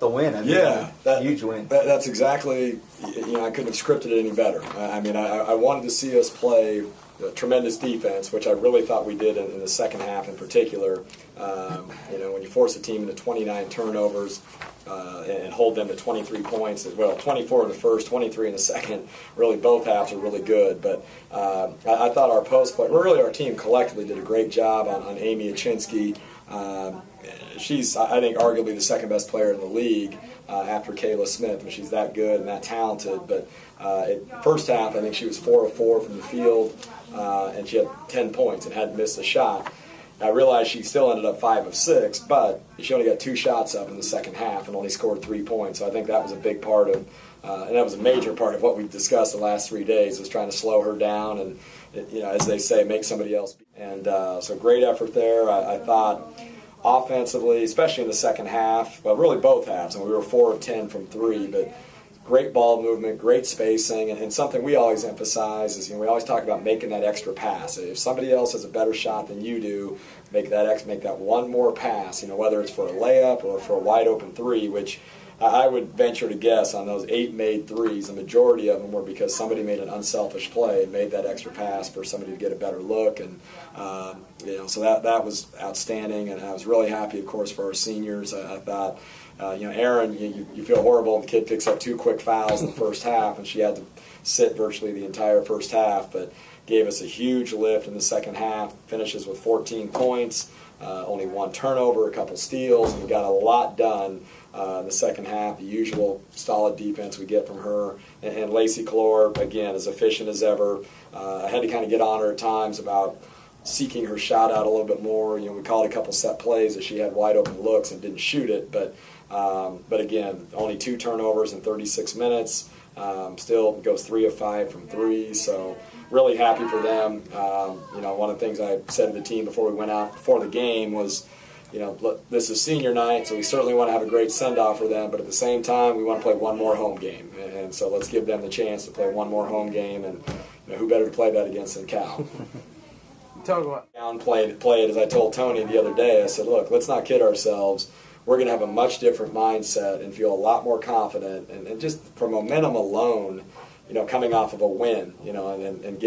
The win, I mean, yeah, huge win. That's exactly, I couldn't have scripted it any better. I wanted to see us play tremendous defense, which I really thought we did in the second half in particular. When you force a team into 29 turnovers and hold them to 23 points, 24 in the first, 23 in the second, really both halves are really good. But I thought our post play, really our team collectively did a great job on Amy Achinsky. She's, I think, arguably the second best player in the league after Kayla Smith. She's that good and that talented. But first half, I think she was 4 of 4 from the field, and she had 10 points and hadn't missed a shot. I realized she still ended up 5 of 6, but she only got 2 shots up in the second half and only scored 3 points. So I think that was a big part of, and that was a major part of what we've discussed the last 3 days, was trying to slow her down and, as they say, make somebody else. And so great effort there. I thought offensively, especially in the second half, well, really both halves, and we were 4 of 10 from 3, but great ball movement, great spacing, and something we always emphasize is, we always talk about making that extra pass. If somebody else has a better shot than you do, make that one more pass, whether it's for a layup or for a wide open 3, which I would venture to guess on those 8 made threes, the majority of them were because somebody made an unselfish play and made that extra pass for somebody to get a better look. And, so that was outstanding. And I was really happy, of course, for our seniors. I thought, Erin, you feel horrible. The kid picks up 2 quick fouls in the first half, and she had to sit virtually the entire first half, but gave us a huge lift in the second half, finishes with 14 points, only 1 turnover, a couple steals, and we got a lot done in the second half. The usual solid defense we get from her. And Lacey Clore, again, as efficient as ever. I had to kind of get on her at times about seeking her shot out a little bit more. We called a couple set plays that she had wide open looks and didn't shoot it, but again, only 2 turnovers in 36 minutes. Still goes 3 of 5 from 3, so really happy for them. One of the things I said to the team before we went out before the game was, this is senior night, so we certainly want to have a great send-off for them, but at the same time, we want to play one more home game. And so let's give them the chance to play one more home game, and who better to play that against than Cal. Talk about Downplay it, as I told Tony the other day. I said, look, let's not kid ourselves. We're going to have a much different mindset and feel a lot more confident. And just for momentum alone, coming off of a win, and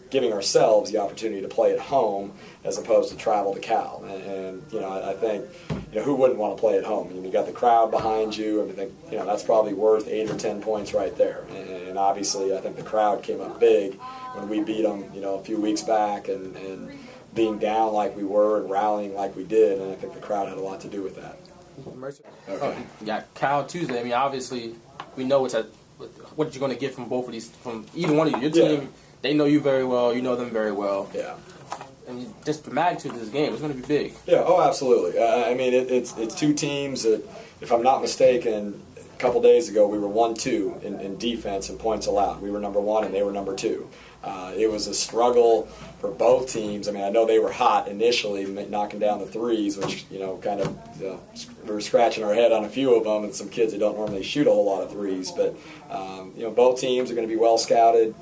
giving ourselves the opportunity to play at home as opposed to travel to Cal. And I think, who wouldn't want to play at home? You got the crowd behind you, and I think, that's probably worth 8 or 10 points right there. And obviously, I think the crowd came up big when we beat them, a few weeks back, and being down like we were and rallying like we did, and I think the crowd had a lot to do with that. Okay. Yeah, Cal Tuesday. Obviously, we know what you're going to get from both of these, from either one of you. Your team, they know you very well. You know them very well. Yeah. And just the magnitude of this game, it's going to be big. Yeah. Oh, absolutely. It's 2 teams that, if I'm not mistaken, a couple days ago we were 1-2 in defense and points allowed. We were number 1 and they were number 2. It was a struggle for both teams. I know they were hot initially, knocking down the threes, which, we were scratching our head on a few of them, and some kids that don't normally shoot a whole lot of threes. But, both teams are going to be well scouted.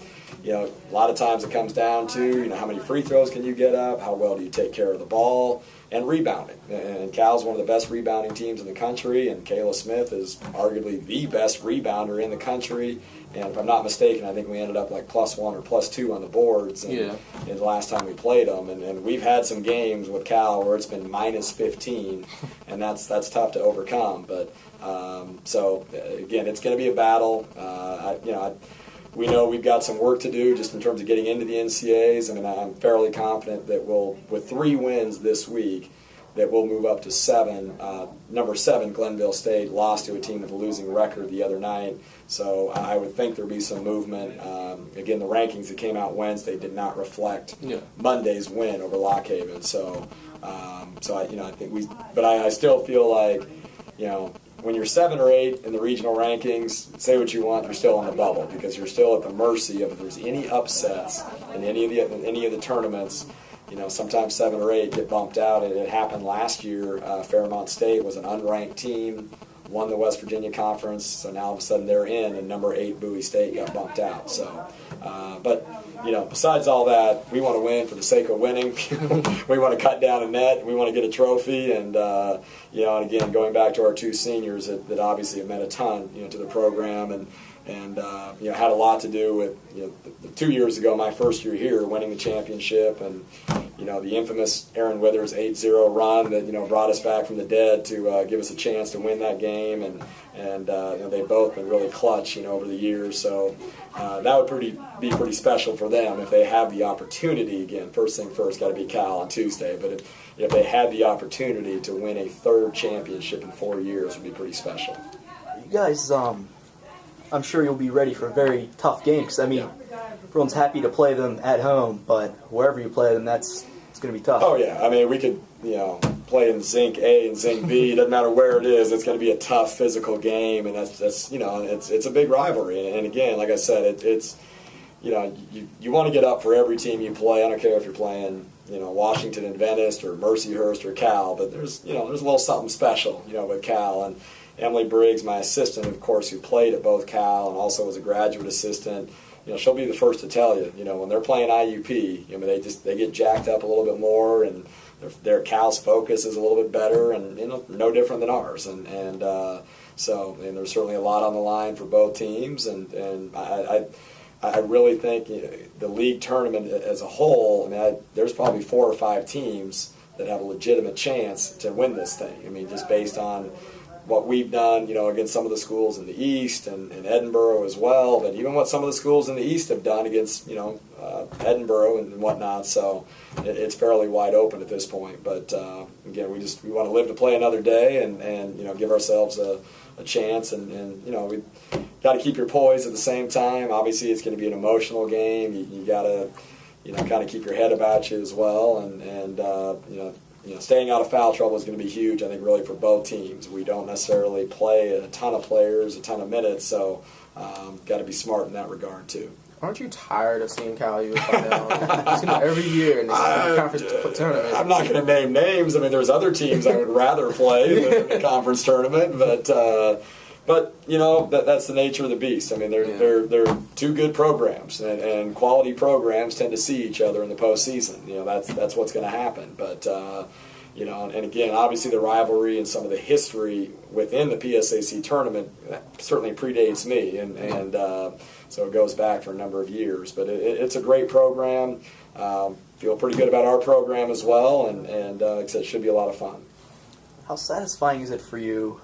A lot of times it comes down to, how many free throws can you get up, how well do you take care of the ball, and rebounding. And Cal's one of the best rebounding teams in the country, and Kayla Smith is arguably the best rebounder in the country. And if I'm not mistaken, I think we ended up like +1 or +2 on the boards in the last time we played them. And we've had some games with Cal where it's been -15, and that's tough to overcome. But so again, it's going to be a battle. We know we've got some work to do just in terms of getting into the NCAAs. I'm fairly confident that with 3 wins this week, that we'll move up to 7. Number 7, Glenville State, lost to a team with a losing record the other night. So I would think there'll be some movement. Again, the rankings that came out Wednesday did not reflect Monday's win over Lock Haven. So I think but I still feel like, when you're 7 or 8 in the regional rankings, say what you want, you're still on the bubble because you're still at the mercy of if there's any upsets in any of the tournaments. Sometimes 7 or 8 get bumped out. It happened last year. Fairmont State was an unranked team, won the West Virginia Conference, so now all of a sudden they're in, and number 8 Bowie State got bumped out. So But besides all that, we want to win for the sake of winning. We want to cut down a net. We want to get a trophy. And and again, going back to our two seniors that obviously have meant a ton, to the program and had a lot to do with the 2 years ago, my first year here, winning the championship, and the infamous Aaron Withers 8-0 run that brought us back from the dead to give us a chance to win that game, and they've both been really clutch over the years. So that would be pretty special for them if they have the opportunity. Again, first thing first, got to be Cal on Tuesday, but if they had the opportunity to win a third championship in 4 years, it would be pretty special. You guys, I'm sure you'll be ready for a very tough game, because everyone's happy to play them at home, but wherever you play them, it's going to be tough. Oh yeah, we could play in Zinc A and Zinc B. Doesn't matter where it is. It's going to be a tough physical game, and that's it's a big rivalry. And again, like I said, it's you want to get up for every team you play. I don't care if you're playing Washington Adventist or Mercyhurst or Cal, but there's a little something special with Cal. And Emily Briggs, my assistant, of course, who played at both Cal and also was a graduate assistant, she'll be the first to tell you, when they're playing IUP, they get jacked up a little bit more, and their Cal's focus is a little bit better, and no different than ours, and so there's certainly a lot on the line for both teams, and I really think the league tournament as a whole, there's probably 4 or 5 teams that have a legitimate chance to win this thing. Just based on what we've done, against some of the schools in the East and Edinburgh as well, but even what some of the schools in the East have done against, Edinburgh and whatnot. So it's fairly wide open at this point. But again, we want to live to play another day and give ourselves a chance. And we got to keep your poise at the same time. Obviously, it's going to be an emotional game. You got to kind of keep your head about you as well, and staying out of foul trouble is going to be huge, I think, really for both teams. We don't necessarily play a ton of players, a ton of minutes, so got to be smart in that regard, too. Aren't you tired of seeing Cal by now? Every year in the conference tournament. I'm not going to name names. There's other teams I would rather play than the conference tournament, but that's the nature of the beast. They're two good programs, and quality programs tend to see each other in the postseason. That's what's going to happen. But and again, obviously the rivalry and some of the history within the PSAC tournament certainly predates me, and so it goes back for a number of years. But it's a great program. Feel pretty good about our program as well, and like I said, it should be a lot of fun. How satisfying is it for you